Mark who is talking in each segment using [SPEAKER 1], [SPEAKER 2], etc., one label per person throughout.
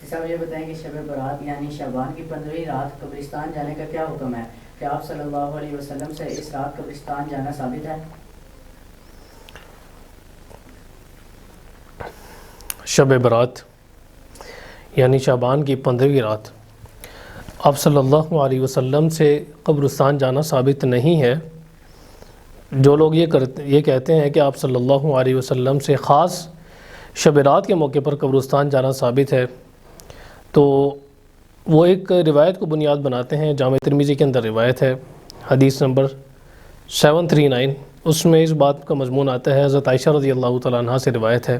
[SPEAKER 1] صاحب یہ بتائیں کہ شب برات یعنی شعبان کی 15ویں رات قبرستان جانے کا کیا حکم ہے؟ کیا آپ صلی اللہ علیہ وسلم سے اس رات قبرستان جانا ثابت ہے؟
[SPEAKER 2] شب برات یعنی شعبان کی 15ویں رات آپ صلی اللہ علیہ وسلم سے قبرستان جانا ثابت نہیں ہے۔ جو لوگ یہ کہتے ہیں کہ آپ صلی اللہ علیہ وسلم سے خاص شب رات کے موقع پر قبرستان جانا ثابت ہے، تو وہ ایک روایت کو بنیاد بناتے ہیں۔ جامع ترمذی کے اندر روایت ہے، حدیث نمبر 739، اس میں اس بات کا مضمون آتا ہے، حضرت عائشہ رضی اللہ تعالیٰ عنہ سے روایت ہے۔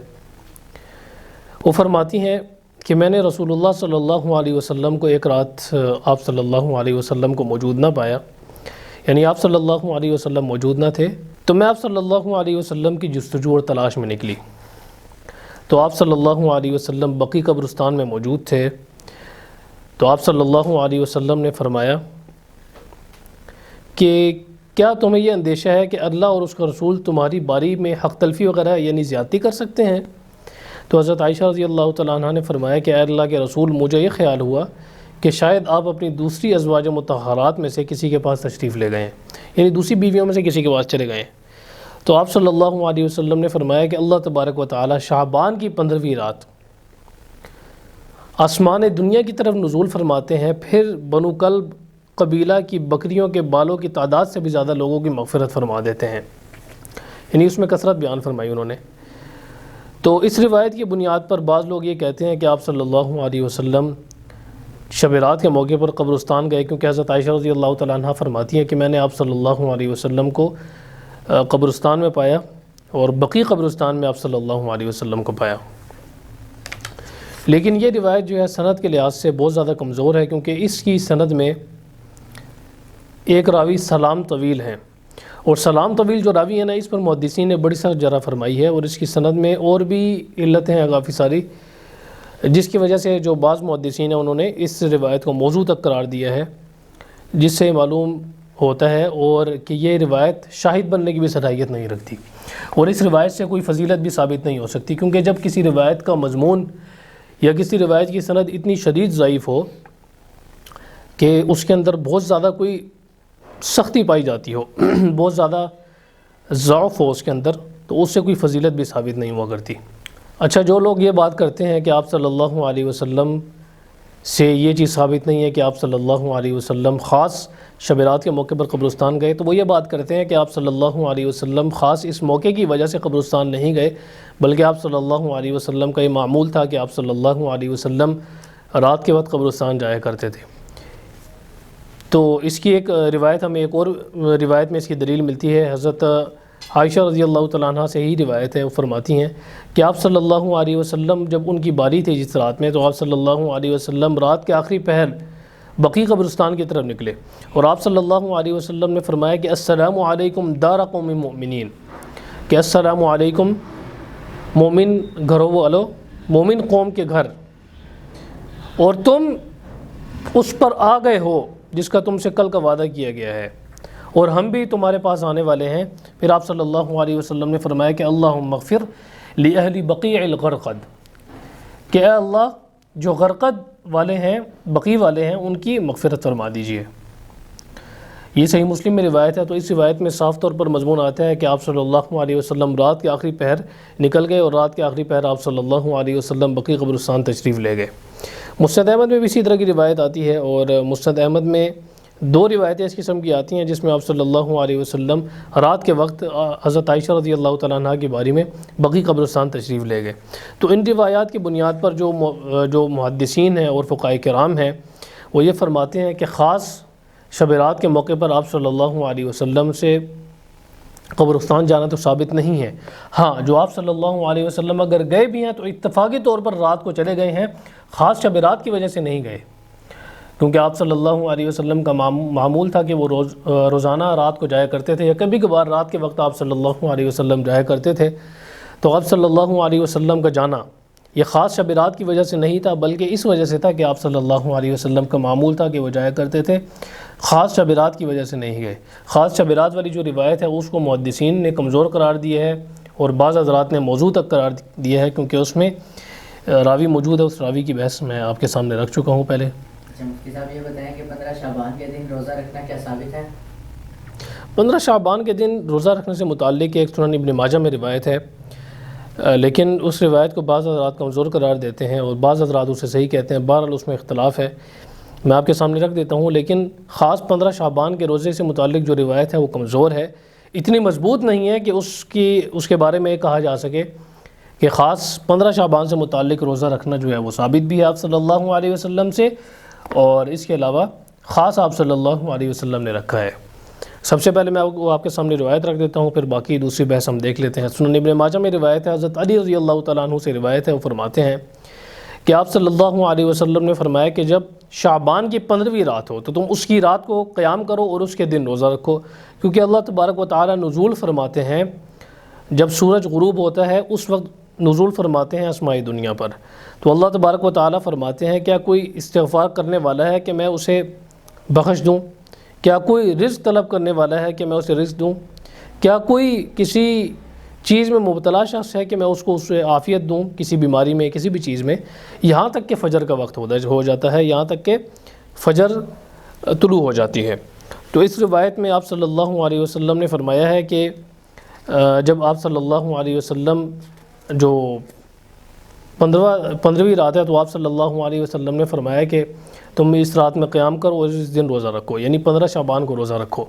[SPEAKER 2] وہ فرماتی ہیں کہ میں نے رسول اللہ صلی اللہ علیہ وسلم کو ایک رات آپ صلی اللہ علیہ وسلم کو موجود نہ پایا، یعنی آپ صلی اللہ علیہ وسلم موجود نہ تھے، تو میں آپ صلی اللہ علیہ وسلم کی جستجو اور تلاش میں نکلی، تو آپ صلی اللہ علیہ وسلم بقیع قبرستان میں موجود تھے۔ تو آپ صلی اللہ علیہ وسلم نے فرمایا کہ کیا تمہیں یہ اندیشہ ہے کہ اللہ اور اس کا رسول تمہاری باری میں حق تلفی وغیرہ یعنی زیادتی کر سکتے ہیں؟ تو حضرت عائشہ رضی اللہ تعالیٰ عنہ نے فرمایا کہ اے اللہ کے رسول، مجھے یہ خیال ہوا کہ شاید آپ اپنی دوسری ازواج مطہرات میں سے کسی کے پاس تشریف لے گئے ہیں، یعنی دوسری بیویوں میں سے کسی کے پاس چلے گئے ہیں۔ تو آپ صلی اللہ علیہ وسلم نے فرمایا کہ اللہ تبارک و تعالی شعبان کی 15ویں رات آسمان دنیا کی طرف نزول فرماتے ہیں، پھر بنو کلب قبیلہ کی بکریوں کے بالوں کی تعداد سے بھی زیادہ لوگوں کی مغفرت فرما دیتے ہیں، یعنی اس میں کثرت بیان فرمائی انہوں نے۔ تو اس روایت کی بنیاد پر بعض لوگ یہ کہتے ہیں کہ آپ صلی اللہ علیہ وسلم شب رات کے موقع پر قبرستان گئے، کیونکہ حضرت عائشہ رضی اللہ تعالیٰ عنہ فرماتی ہیں کہ میں نے آپ صلی اللہ علیہ وسلم کو قبرستان میں پایا اور بقیع قبرستان میں آپ صلی اللہ علیہ وسلم کو پایا۔ لیکن یہ روایت جو ہے سند کے لحاظ سے بہت زیادہ کمزور ہے، کیونکہ اس کی سند میں ایک راوی سلام طویل ہیں، اور سلام طویل جو راوی ہے نا، اس پر محدثین نے بڑی سخت جرح فرمائی ہے، اور اس کی سند میں اور بھی علتیں ہیں کافی ساری، جس کی وجہ سے جو بعض محدثین ہیں انہوں نے اس روایت کو موضوع تک قرار دیا ہے، جس سے معلوم ہوتا ہے اور کہ یہ روایت شاہد بننے کی بھی صلاحیت نہیں رکھتی، اور اس روایت سے کوئی فضیلت بھی ثابت نہیں ہو سکتی، کیونکہ جب کسی روایت کا مضمون یا کسی روایت کی سند اتنی شدید ضعیف ہو کہ اس کے اندر بہت زیادہ کوئی سختی پائی جاتی ہو، بہت زیادہ ضعف ہو اس کے اندر، تو اس سے کوئی فضیلت بھی ثابت نہیں ہوا کرتی۔ اچھا، جو لوگ یہ بات کرتے ہیں کہ آپ صلی اللہ علیہ وسلم سے یہ چیز ثابت نہیں ہے کہ آپ صلی اللہ علیہ وسلم خاص شب رات کے موقع پر قبرستان گئے، تو وہ یہ بات کرتے ہیں کہ آپ صلی اللہ علیہ وسلم خاص اس موقع کی وجہ سے قبرستان نہیں گئے، بلکہ آپ صلی اللہ علیہ وسلم کا یہ معمول تھا کہ آپ صلی اللہ علیہ وسلم رات کے وقت قبرستان جایا کرتے تھے۔ تو اس کی ایک روایت ہمیں ایک اور روایت میں اس کی دلیل ملتی ہے، حضرت عائشہ رضی اللہ تعالیٰ عنہ سے ہی روایت ہے، وہ فرماتی ہیں کہ آپ صلی اللہ علیہ وسلم جب ان کی باری تھی جس رات میں، تو آپ صلی اللہ علیہ وسلم رات کے آخری پہر بقیع قبرستان کی طرف نکلے، اور آپ صلی اللہ علیہ وسلم نے فرمایا کہ السلام علیکم دار قوم مؤمنین، کہ السلام علیکم مومن گھرو والو، مومن قوم کے گھر، اور تم اس پر آ گئے ہو جس کا تم سے کل کا وعدہ کیا گیا ہے، اور ہم بھی تمہارے پاس آنے والے ہیں۔ پھر آپ صلی اللہ علیہ وسلم نے فرمایا کہ اللہم اغفر لأہل بقیع الغرقد، کہ اے اللہ جو غرقد والے ہیں، بقیع والے ہیں، ان کی مغفرت فرما دیجئے۔ یہ صحیح مسلم میں روایت ہے۔ تو اس روایت میں صاف طور پر مضمون آتا ہے کہ آپ صلی اللہ علیہ وسلم رات کے آخری پہر نکل گئے، اور رات کے آخری پہر آپ صلی اللہ علیہ وسلم بقیع قبرستان تشریف لے گئے۔ مسند احمد میں بھی اسی طرح کی روایت آتی ہے، اور مسند احمد میں 2 روایتیں اس قسم کی آتی ہیں جس میں آپ صلی اللہ علیہ وسلم رات کے وقت حضرت عائشہ رضی اللہ تعالیٰ عنہ کی باری میں بقیع قبرستان تشریف لے گئے۔ تو ان روایات کی بنیاد پر جو محدثین ہیں اور فقہاء کرام ہیں، وہ یہ فرماتے ہیں کہ خاص شب رات کے موقع پر آپ صلی اللہ علیہ وسلم سے قبرستان جانا تو ثابت نہیں ہے۔ ہاں، جو آپ صلی اللہ علیہ وسلم اگر گئے بھی ہیں تو اتفاقی طور پر رات کو چلے گئے ہیں، خاص شب رات کی وجہ سے نہیں گئے، کیونکہ آپ صلی اللہ علیہ وسلم کا معمول تھا کہ وہ روزانہ رات کو جایا کرتے تھے، یا کبھی کبھار رات کے وقت آپ صلی اللہ علیہ وسلم جایا کرتے تھے۔ تو آپ صلی اللہ علیہ وسلم کا جانا یہ خاص شب رات کی وجہ سے نہیں تھا، بلکہ اس وجہ سے تھا کہ آپ صلی اللہ علیہ وسلم کا معمول تھا کہ وہ جایا کرتے تھے، خاص شب رات کی وجہ سے نہیں گئے۔ خاص شب رات والی جو روایت ہے اس کو محدثین نے کمزور قرار دیا ہے، اور بعض حضرات نے موضوع تک قرار دیا ہے، کیونکہ اس میں راوی موجود ہے، اس راوی کی بحث میں آپ کے سامنے رکھ چکا ہوں پہلے۔
[SPEAKER 1] اچھا مفتی صاحب یہ بتائیں کہ 15 شعبان کے دن روزہ رکھنا کیا ثابت ہے؟
[SPEAKER 2] 15 شعبان کے دن روزہ رکھنے سے متعلق ایک سنن ابن ماجہ میں روایت ہے، لیکن اس روایت کو بعض حضرات کمزور قرار دیتے ہیں اور بعض حضرات اسے صحیح کہتے ہیں، بہرحال اس میں اختلاف ہے، میں آپ کے سامنے رکھ دیتا ہوں۔ لیکن خاص 15 شعبان کے روزے سے متعلق جو روایت ہے وہ کمزور ہے، اتنی مضبوط نہیں ہے کہ اس کے بارے میں یہ کہا جا سکے کہ خاص 15 شعبان سے متعلق روزہ رکھنا جو ہے وہ ثابت بھی ہے آپ صلی اللہ علیہ وسلم سے، اور اس کے علاوہ خاص آپ صلی اللہ علیہ وسلم نے رکھا ہے۔ سب سے پہلے میں آپ کے سامنے روایت رکھ دیتا ہوں، پھر باقی دوسری بحث ہم دیکھ لیتے ہیں۔ سنن ابن ماجہ میں روایت ہے، حضرت علی رضی اللہ تعالیٰ عنہ سے روایت ہے، وہ فرماتے ہیں کہ آپ صلی اللہ علیہ وسلم نے فرمایا کہ جب شعبان کی 15ویں رات ہو تو تم اس کی رات کو قیام کرو اور اس کے دن روزہ رکھو، کیونکہ اللہ تبارک و تعالیٰ نزول فرماتے ہیں جب سورج غروب ہوتا ہے، اس وقت نزول فرماتے ہیں آسمائی دنیا پر۔ تو اللہ تبارک و تعالیٰ فرماتے ہیں کیا کوئی استغفار کرنے والا ہے کہ میں اسے بخش دوں؟ کیا کوئی رزق طلب کرنے والا ہے کہ میں اسے رزق دوں؟ کیا کوئی کسی چیز میں مبتلا شخص ہے کہ میں اس کو اسے عافیت دوں، کسی بیماری میں، کسی بھی چیز میں، یہاں تک کہ فجر کا وقت ہو جاتا ہے، یہاں تک کہ فجر طلوع ہو جاتی ہے۔ تو اس روایت میں آپ صلی اللہ علیہ وسلم نے فرمایا ہے کہ جب آپ صلی اللہ علیہ وسلم جو 15ویں رات ہے تو آپ صلی اللہ علیہ وسلم نے فرمایا کہ تم اس رات میں قیام کرو اور اس دن روزہ رکھو، یعنی 15 شعبان کو روزہ رکھو۔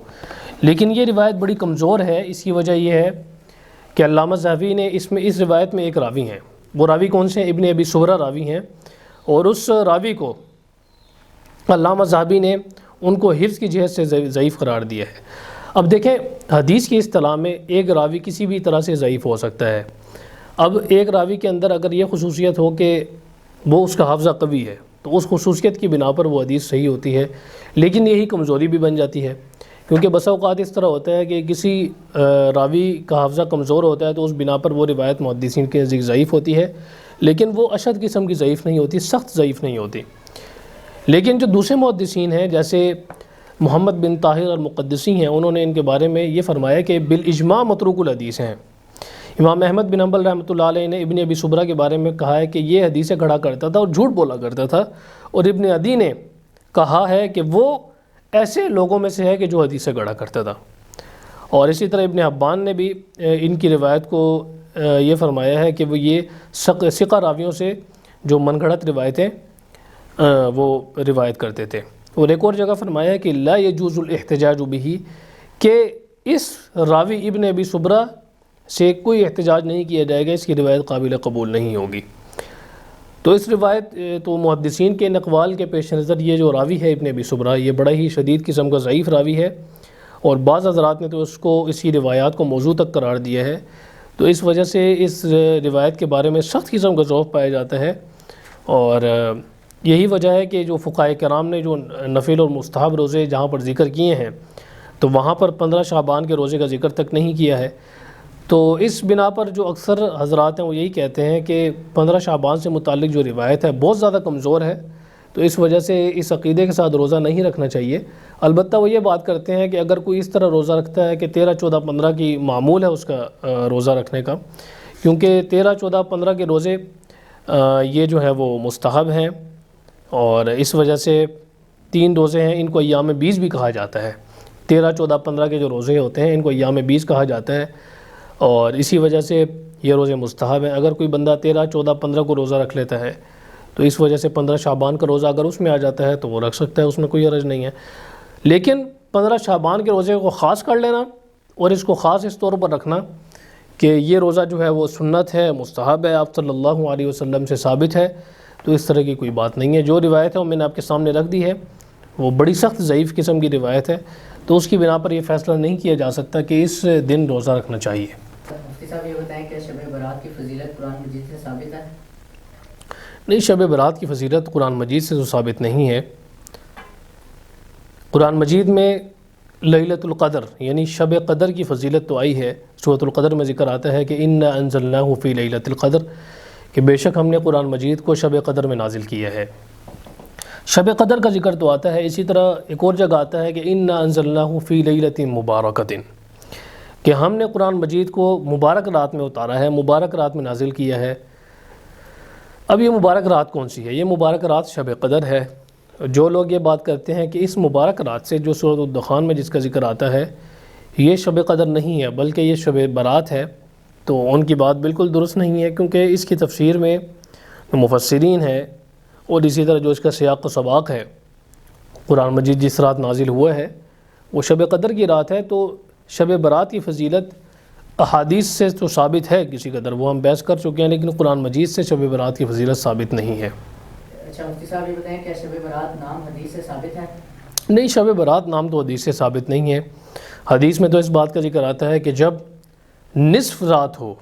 [SPEAKER 2] لیکن یہ روایت بڑی کمزور ہے، اس کی وجہ یہ ہے کہ علامہ ذہبی نے اس روایت میں ایک راوی ہیں، وہ راوی کون سے ہیں؟ ابن ابی صبرہ راوی ہیں، اور اس راوی کو علامہ ذہبی نے ان کو حفظ کی جہت سے ضعیف قرار دیا ہے۔ اب دیکھیں حدیث کی اصطلاح میں ایک راوی کسی بھی طرح سے ضعیف ہو سکتا ہے۔ اب ایک راوی کے اندر اگر یہ خصوصیت ہو کہ وہ اس کا حافظہ قوی ہے تو اس خصوصیت کی بنا پر وہ حدیث صحیح ہوتی ہے، لیکن یہی کمزوری بھی بن جاتی ہے، کیونکہ بسا اوقات اس طرح ہوتا ہے کہ کسی راوی کا حافظہ کمزور ہوتا ہے تو اس بنا پر وہ روایت محدثین کے نزدیک ضعیف ہوتی ہے، لیکن وہ اشد قسم کی ضعیف نہیں ہوتی، سخت ضعیف نہیں ہوتی۔ لیکن جو دوسرے محدثین ہیں جیسے محمد بن طاہر المقدسی ہیں، انہوں نے ان کے بارے میں یہ فرمایا کہ بالاجماع متروک الحدیث ہیں۔ امام احمد بن حنبل رحمۃ اللہ علیہ نے ابن ابی صبرہ کے بارے میں کہا ہے کہ یہ حدیثیں گھڑا کرتا تھا اور جھوٹ بولا کرتا تھا، اور ابن عدی نے کہا ہے کہ وہ ایسے لوگوں میں سے ہے کہ جو حدیثیں گھڑا کرتا تھا۔ اور اسی طرح ابن حبان نے بھی ان کی روایت کو یہ فرمایا ہے کہ وہ یہ ثقہ راویوں سے جو من گھڑت روایتیں وہ روایت کرتے تھے۔ اور ایک اور جگہ فرمایا ہے کہ لا یجوز الاحتجاج بہ، کہ اس راوی ابن ابی صبرہ سے کوئی احتجاج نہیں کیا جائے گا، اس کی روایت قابل قبول نہیں ہوگی۔ تو اس روایت تو محدثین کے اقوال کے پیش نظر یہ جو راوی ہے ابن ابی صبرہ، یہ بڑا ہی شدید قسم کا ضعیف راوی ہے، اور بعض حضرات نے تو اس کی روایات کو موضوع تک قرار دیا ہے۔ تو اس وجہ سے اس روایت کے بارے میں سخت قسم کا ضعف پایا جاتا ہے، اور یہی وجہ ہے کہ جو فقہائے کرام نے جو نفل اور مستحب روزے جہاں پر ذکر کیے ہیں تو وہاں پر 15 شعبان کے روزے کا ذکر تک نہیں کیا ہے۔ تو اس بنا پر جو اکثر حضرات ہیں وہ یہی کہتے ہیں کہ 15 شعبان سے متعلق جو روایت ہے بہت زیادہ کمزور ہے، تو اس وجہ سے اس عقیدے کے ساتھ روزہ نہیں رکھنا چاہیے۔ البتہ وہ یہ بات کرتے ہیں کہ اگر کوئی اس طرح روزہ رکھتا ہے کہ 13، 14، 15 کی معمول ہے اس کا روزہ رکھنے کا، کیونکہ 13، 14، 15 کے روزے یہ جو ہے وہ مستحب ہیں، اور اس وجہ سے 3 روزے ہیں ان کو ایام بیس بھی کہا جاتا ہے۔ 13، 14، 15 کے جو روزے ہوتے ہیں ان کو ایام بیس کہا جاتا ہے، اور اسی وجہ سے یہ روزے مستحب ہیں۔ اگر کوئی بندہ 13، 14، 15 کو روزہ رکھ لیتا ہے تو اس وجہ سے 15 شعبان کا روزہ اگر اس میں آ جاتا ہے تو وہ رکھ سکتا ہے، اس میں کوئی حرج نہیں ہے۔ لیکن 15 شعبان کے روزے کو خاص کر لینا اور اس کو خاص اس طور پر رکھنا کہ یہ روزہ جو ہے وہ سنت ہے، مستحب ہے، آپ صلی اللہ علیہ وسلم سے ثابت ہے، تو اس طرح کی کوئی بات نہیں ہے۔ جو روایت ہے وہ میں نے آپ کے سامنے رکھ دی ہے، وہ بڑی سخت ضعیف قسم کی روایت ہے، تو اس کی بنا پر یہ فیصلہ نہیں کیا جا سکتا کہ اس دن روزہ رکھنا چاہیے۔
[SPEAKER 1] مفتی صاحب یہ بتائیں کہ شب برات کی فضیلت قرآن مجید سے ثابت ہے؟
[SPEAKER 2] نہیں، شب برات کی فضیلت قرآن مجید سے تو ثابت نہیں ہے۔ قرآن مجید میں لیلۃ القدر یعنی شب قدر کی فضیلت تو آئی ہے، سورۃ القدر میں ذکر آتا ہے کہ انا انزلناہ فی لیلۃ القدر، کہ بے شک ہم نے قرآن مجید کو شب قدر میں نازل کیا ہے۔ شب قدر کا ذکر تو آتا ہے، اسی طرح ایک اور جگہ آتا ہے کہ انا انزلناہ فی لیلۃ مبارکۃ، کہ ہم نے قرآن مجید کو مبارک رات میں اتارا ہے، مبارک رات میں نازل کیا ہے۔ اب یہ مبارک رات کون سی ہے؟ یہ مبارک رات شب قدر ہے۔ جو لوگ یہ بات کرتے ہیں کہ اس مبارک رات سے جو سورۃ الدخان میں جس کا ذکر آتا ہے یہ شب قدر نہیں ہے بلکہ یہ شب برات ہے، تو ان کی بات بالکل درست نہیں ہے، کیونکہ اس کی تفسیر میں مفسرین ہے اور اسی طرح جو اس کا سیاق و سباق ہے، قرآن مجید جس رات نازل ہوا ہے وہ شب قدر کی رات ہے، تو شب برات کی فضیلت احادیث سے تو ثابت ہے کسی قدر، وہ ہم بحث کر چکے ہیں، لیکن قرآن مجید سے شب برات کی فضیلت ثابت نہیں ہے۔
[SPEAKER 1] اچھا مفتی صاحب یہ بتائیں کیا شب برات نام حدیث سے ثابت ہے؟
[SPEAKER 2] نہیں، شب برات نام تو حدیث سے ثابت نہیں ہے۔ حدیث میں تو اس بات کا ذکر آتا ہے کہ جب نصف رات ہو،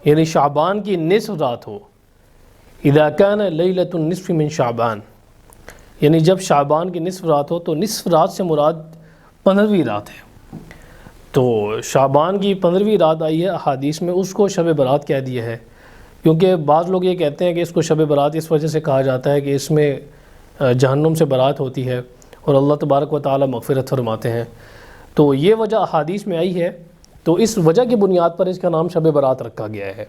[SPEAKER 2] یعنی شعبان کی نصف رات ہو، اذا کان لیلۃ النصف من شعبان، یعنی جب شعبان کی نصف رات ہو تو نصف رات سے مراد 15ویں رات ہے، تو شعبان کی 15ویں رات آئی ہے احادیث میں، اس کو شب برات کہہ دیا ہے، کیونکہ بعض لوگ یہ کہتے ہیں کہ اس کو شب برات اس وجہ سے کہا جاتا ہے کہ اس میں جہنم سے برات ہوتی ہے اور اللہ تبارک و تعالی مغفرت فرماتے ہیں، تو یہ وجہ احادیث میں آئی ہے، تو اس وجہ کی بنیاد پر اس کا نام شب برات رکھا گیا ہے۔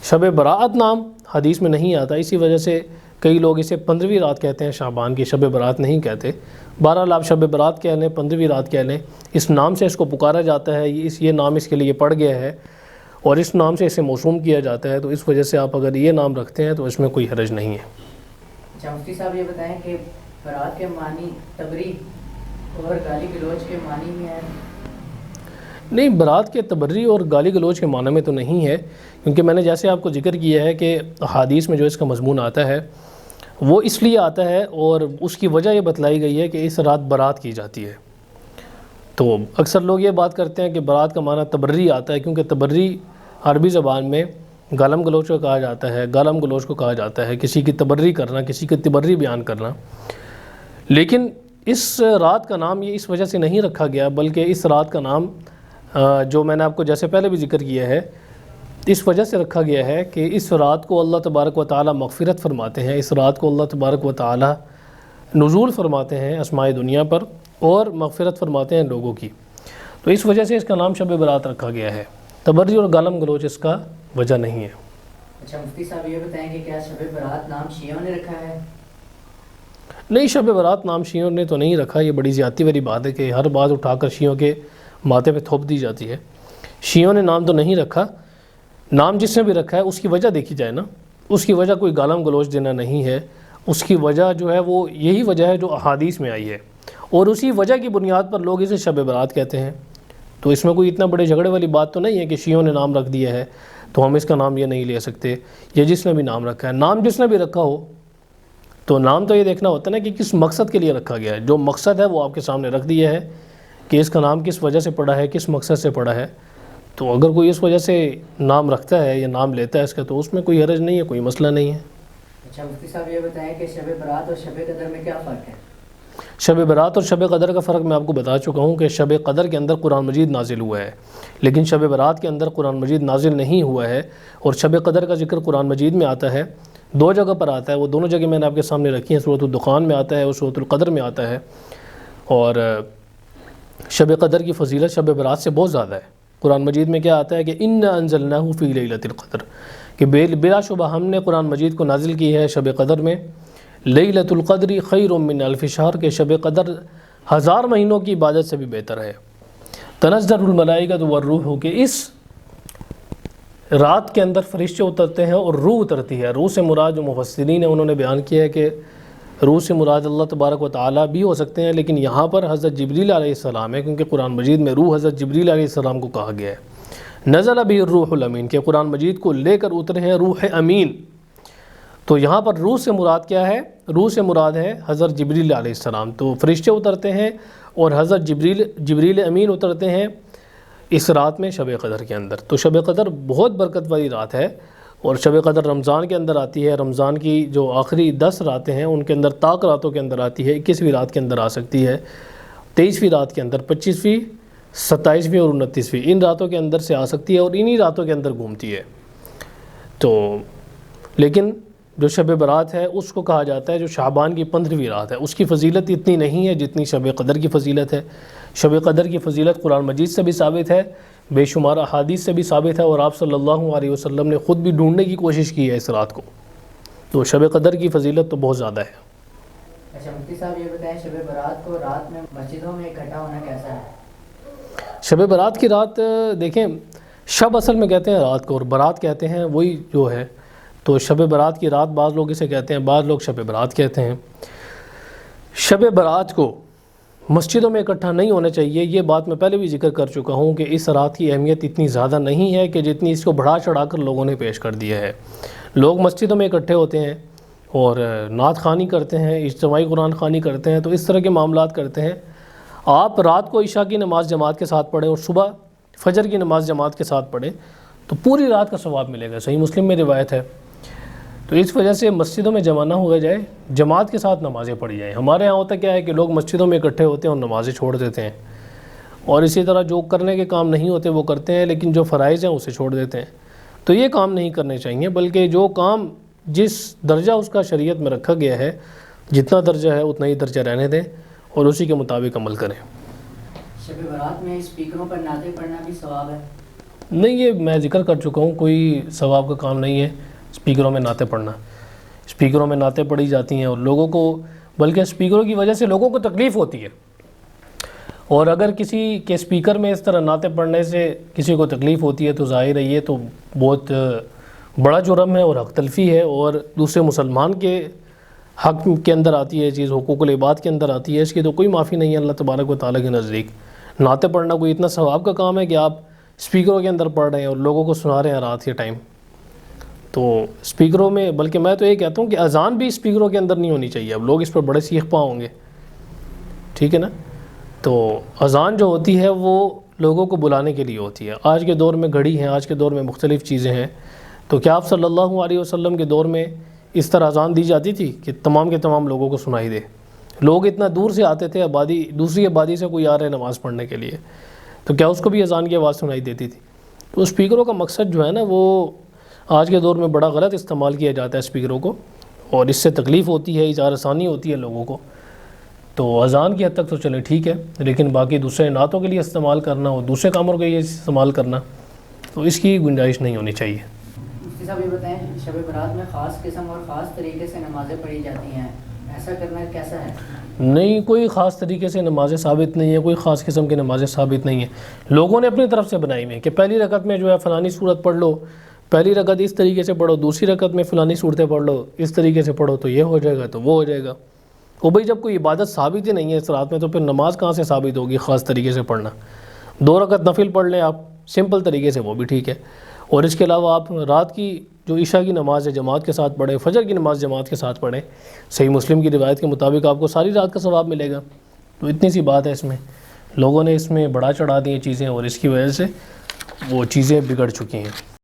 [SPEAKER 2] شب برات نام حدیث میں نہیں آتا، اسی وجہ سے کئی لوگ اسے 15ویں رات کہتے ہیں شعبان کی، شب برات نہیں کہتے۔ بہرحال آپ شب برات کہہ لیں، 15ویں رات کہہ لیں، اس نام سے اس کو پکارا جاتا ہے، یہ نام اس کے لیے پڑ گیا ہے اور اس نام سے اسے موسوم کیا جاتا ہے، تو اس وجہ سے آپ اگر یہ نام رکھتے ہیں تو اس میں کوئی حرج نہیں ہے۔
[SPEAKER 1] اچھا مفتی صاحب یہ بتائیں کہ برات کے معنی تبریک اور گالی گلوچ کے معنی میں ہے؟
[SPEAKER 2] نہیں، برات کے تبری اور گالی گلوچ کے معنی میں تو نہیں ہے، کیونکہ میں نے جیسے آپ کو ذکر کیا ہے کہ حدیث میں جو اس کا مضمون آتا ہے وہ اس لیے آتا ہے اور اس کی وجہ یہ بتلائی گئی ہے کہ اس رات برات کی جاتی ہے، تو اکثر لوگ یہ بات کرتے ہیں کہ برات کا معنی تبری آتا ہے، کیونکہ تبری عربی زبان میں گالم گلوچ کو کہا جاتا ہے، گالم گلوچ کو کہا جاتا ہے، کسی کی تبری کرنا، کسی کی تبری بیان کرنا، لیکن اس رات کا نام یہ اس وجہ سے نہیں رکھا گیا، بلکہ اس رات کا نام جو میں نے آپ کو جیسے پہلے بھی ذکر کیا ہے اس وجہ سے رکھا گیا ہے کہ اس رات کو اللہ تبارک و تعالی مغفرت فرماتے ہیں، اس رات کو اللہ تبارک و تعالی نزول فرماتے ہیں آسمائے دنیا پر اور مغفرت فرماتے ہیں لوگوں کی، تو اس وجہ سے اس کا نام شب برات رکھا گیا ہے، تبری اور گالم گلوچ اس کا وجہ نہیں ہے۔
[SPEAKER 1] اچھا مفتی صاحب یہ بتائیں کہ کیا شب برات نام شیعوں نے رکھا ہے؟
[SPEAKER 2] نہیں، شب برات نام شیعوں نے تو نہیں رکھا، یہ بڑی زیادتی والی بات ہے کہ ہر بات اٹھا کر شیعوں کے ماتھے پہ تھوپ دی جاتی ہے۔ شیعوں نے نام تو نہیں رکھا، نام جس نے بھی رکھا ہے اس کی وجہ دیکھی جائے نا، اس کی وجہ کوئی گالم گلوچ دینا نہیں ہے، اس کی وجہ جو ہے وہ یہی وجہ ہے جو احادیث میں آئی ہے، اور اسی وجہ کی بنیاد پر لوگ اسے شب برات کہتے ہیں، تو اس میں کوئی اتنا بڑے جھگڑے والی بات تو نہیں ہے کہ شیعوں نے نام رکھ دیا ہے تو ہم اس کا نام یہ نہیں لے سکتے، یا جس نے بھی نام رکھا ہے، نام جس نے بھی رکھا ہو تو نام تو یہ دیکھنا ہوتا ہے نا کہ کس مقصد کے لیے رکھا گیا ہے، جو مقصد ہے وہ آپ کے سامنے رکھ دیا ہے کہ اس کا نام کس وجہ سے پڑا ہے، کس مقصد سے پڑا ہے، تو اگر کوئی اس وجہ سے نام رکھتا ہے یا نام لیتا ہے اس کا تو اس میں کوئی حرج نہیں ہے، کوئی مسئلہ نہیں ہے۔
[SPEAKER 1] اچھا مفتی صاحب یہ بتائیں کہ شب برات اور شب قدر میں کیا فرق ہے؟
[SPEAKER 2] شب برات اور شب قدر کا فرق میں آپ کو بتا چکا ہوں کہ شب قدر کے اندر قرآن مجید نازل ہوا ہے، لیکن شب برات کے اندر قرآن مجید نازل نہیں ہوا ہے، اور شب قدر کا ذکر قرآن مجید میں آتا ہے، 2 جگہ پر آتا ہے، وہ دونوں جگہ میں نے آپ کے سامنے رکھی ہیں، سورۃ الدخان میں آتا ہے اور سورۃ القدر میں آتا ہے، اور شب قدر کی فضیلت شب برات سے بہت زیادہ ہے۔ قرآن مجید میں کیا آتا ہے کہ انا انزلناہ فی لیلۃ القدر، کہ بلا شبہ ہم نے قرآن مجید کو نازل کی ہے شب قدر میں، لیلۃ القدر خیر من الف شہر، کہ شب قدر 1000 مہینوں کی عبادت سے بھی بہتر ہے، تنزل الملائکۃ والروح، کہ اس رات کے اندر فرشتے اترتے ہیں اور روح اترتی ہے، روح سے مراد جو مفسرین ہیں انہوں نے بیان کیا ہے کہ روح سے مراد اللہ تبارک و تعالیٰ بھی ہو سکتے ہیں، لیکن یہاں پر حضرت جبریل علیہ السلام ہے، کیونکہ قرآن مجید میں روح حضرت جبریل علیہ السلام کو کہا گیا ہے، نزل به الروح الامین، کہ قرآن مجید کو لے کر اترے ہیں روح امین، تو یہاں پر روح سے مراد کیا ہے؟ روح سے مراد ہے حضرت جبریل علیہ السلام، تو فرشتے اترتے ہیں اور حضرت جبریل امین اترتے ہیں اس رات میں شب قدر کے اندر، تو شب قدر بہت برکت والی رات ہے، اور شب قدر رمضان کے اندر آتی ہے، رمضان کی جو آخری 10 راتیں ہیں ان کے اندر طاق راتوں کے اندر آتی ہے، 21ویں رات کے اندر آ سکتی ہے، 23ویں رات کے اندر، 25ویں، 27ویں اور 29ویں، ان راتوں کے اندر سے آ سکتی ہے اور انہی راتوں کے اندر گھومتی ہے، تو لیکن جو شب برات ہے اس کو کہا جاتا ہے جو شعبان کی 15ویں رات ہے، اس کی فضیلت اتنی نہیں ہے جتنی شب قدر کی فضیلت ہے۔ شب قدر کی فضیلت قرآن مجید سے بھی ثابت ہے، بے شمار احادیث سے بھی ثابت ہے، اور آپ صلی اللہ علیہ وسلم نے خود بھی ڈھونڈنے کی کوشش کی ہے اس رات کو، تو شب قدر کی فضیلت تو بہت زیادہ ہے۔
[SPEAKER 1] اچھا مفتی صاحب یہ بتائیں شب برات کو رات میں مسجدوں میں اکٹھا ہونا کیسا ہے؟
[SPEAKER 2] شب برات کی رات دیکھیں، شب اصل میں کہتے ہیں رات کو، اور برات کہتے ہیں وہی جو ہے، تو شب برات کی رات بعض لوگ اسے کہتے ہیں، بعض لوگ شب برات کہتے ہیں۔ شب برات کو مسجدوں میں اکٹھا نہیں ہونا چاہیے، یہ بات میں پہلے بھی ذکر کر چکا ہوں کہ اس رات کی اہمیت اتنی زیادہ نہیں ہے کہ جتنی اس کو بڑھا چڑھا کر لوگوں نے پیش کر دیا ہے۔ لوگ مسجدوں میں اکٹھے ہوتے ہیں اور نعت خوانی کرتے ہیں، اجتماعی قرآن خوانی کرتے ہیں، تو اس طرح کے معاملات کرتے ہیں۔ آپ رات کو عشاء کی نماز جماعت کے ساتھ پڑھیں اور صبح فجر کی نماز جماعت کے ساتھ پڑھیں تو پوری رات کا ثواب ملے گا، صحیح مسلم میں روایت ہے۔ تو اس وجہ سے مسجدوں میں جمع نہ ہو جائے، جماعت کے ساتھ نمازیں پڑھی جائیں۔ ہمارے ہاں ہوتا کیا ہے کہ لوگ مسجدوں میں اکٹھے ہوتے ہیں اور نمازیں چھوڑ دیتے ہیں، اور اسی طرح جو کرنے کے کام نہیں ہوتے وہ کرتے ہیں، لیکن جو فرائض ہیں اسے چھوڑ دیتے ہیں۔ تو یہ کام نہیں کرنے چاہیے، بلکہ جو کام جس درجہ اس کا شریعت میں رکھا گیا ہے، جتنا درجہ ہے اتنا ہی درجہ رہنے دیں اور اسی کے مطابق عمل کریں۔
[SPEAKER 1] شب برات میں اسپیکروں پر نعتیں پڑھنا بھی ثواب ہے؟
[SPEAKER 2] نہیں، یہ میں ذکر کر چکا ہوں، کوئی ثواب کا کام نہیں ہے اسپیکروں میں نعتیں پڑھنا۔ اسپیکروں میں نعتیں پڑھی جاتی ہیں اور لوگوں کو، بلکہ اسپیکروں کی وجہ سے لوگوں کو تکلیف ہوتی ہے، اور اگر کسی کے اسپیکر میں اس طرح نعتیں پڑھنے سے کسی کو تکلیف ہوتی ہے تو ظاہر ہے یہ تو بہت بڑا جرم ہے اور حق تلفی ہے، اور دوسرے مسلمان کے حق کے اندر آتی ہے چیز، حقوق العباد کے اندر آتی ہے، اس کی تو کوئی معافی نہیں ہے اللہ تبارک و تعالیٰ کے نزدیک۔ نعتیں پڑھنا کوئی اتنا ثواب کا کام ہے کہ آپ اسپیکروں کے اندر پڑھ رہے ہیں اور لوگوں کو سنا رہے ہیں رات کے ٹائم؟ تو اسپیکروں میں، بلکہ میں تو یہ کہتا ہوں کہ اذان بھی اسپیکروں کے اندر نہیں ہونی چاہیے۔ اب لوگ اس پر بڑے سیخ پا ہوں گے، ٹھیک ہے نا؟ تو اذان جو ہوتی ہے وہ لوگوں کو بلانے کے لیے ہوتی ہے۔ آج کے دور میں گھڑی ہیں، آج کے دور میں مختلف چیزیں ہیں، تو کیا آپ صلی اللہ علیہ وسلم کے دور میں اس طرح اذان دی جاتی تھی کہ تمام کے تمام لوگوں کو سنائی دے؟ لوگ اتنا دور سے آتے تھے، دوسری آبادی سے کوئی آ رہے نماز پڑھنے کے لیے، تو کیا اس کو بھی اذان کی آواز سنائی دیتی تھی؟ تو اسپیکروں کا مقصد جو ہے نا، وہ آج کے دور میں بڑا غلط استعمال کیا جاتا ہے اسپیکروں کو، اور اس سے تکلیف ہوتی ہے، اظہار ثانی ہوتی ہے لوگوں کو۔ تو اذان کی حد تک تو چلے ٹھیک ہے، لیکن باقی دوسرے نعتوں کے لیے استعمال کرنا اور دوسرے کاموں کے لیے استعمال کرنا، تو اس کی گنجائش نہیں ہونی چاہیے۔
[SPEAKER 1] مفتی صاحب یہ بتائیں شب برات میں خاص قسم اور خاص طریقے سے نمازیں پڑھی جاتی ہیں، ایسا کرنا کیسا ہے؟
[SPEAKER 2] نہیں، کوئی خاص طریقے سے نمازیں ثابت نہیں ہے، کوئی خاص قسم کی نمازیں ثابت نہیں ہیں، لوگوں نے اپنی طرف سے بنائی ہوئی ہیں کہ پہلی رکعت میں جو ہے فلانی صورت پڑھ لو، پہلی رکعت اس طریقے سے پڑھو، دوسری رکعت میں فلانی صورتیں پڑھ لو، اس طریقے سے پڑھو تو یہ ہو جائے گا، تو وہ ہو جائے گا۔ وہ بھائی جب کوئی عبادت ثابت ہی نہیں ہے اس رات میں، تو پھر نماز کہاں سے ثابت ہوگی خاص طریقے سے پڑھنا؟ 2 رکعت نفل پڑھ لیں آپ سمپل طریقے سے، وہ بھی ٹھیک ہے، اور اس کے علاوہ آپ رات کی جو عشاء کی نماز ہے جماعت کے ساتھ پڑھیں، فجر کی نماز جماعت کے ساتھ پڑھیں، صحیح مسلم کی روایت کے مطابق آپ کو ساری رات کا ثواب ملے گا۔ تو اتنی سی بات ہے اس میں، لوگوں نے اس میں بڑا چڑھا دی ہیں چیزیں، اور اس کی وجہ سے وہ چیزیں بگڑ چکی ہیں۔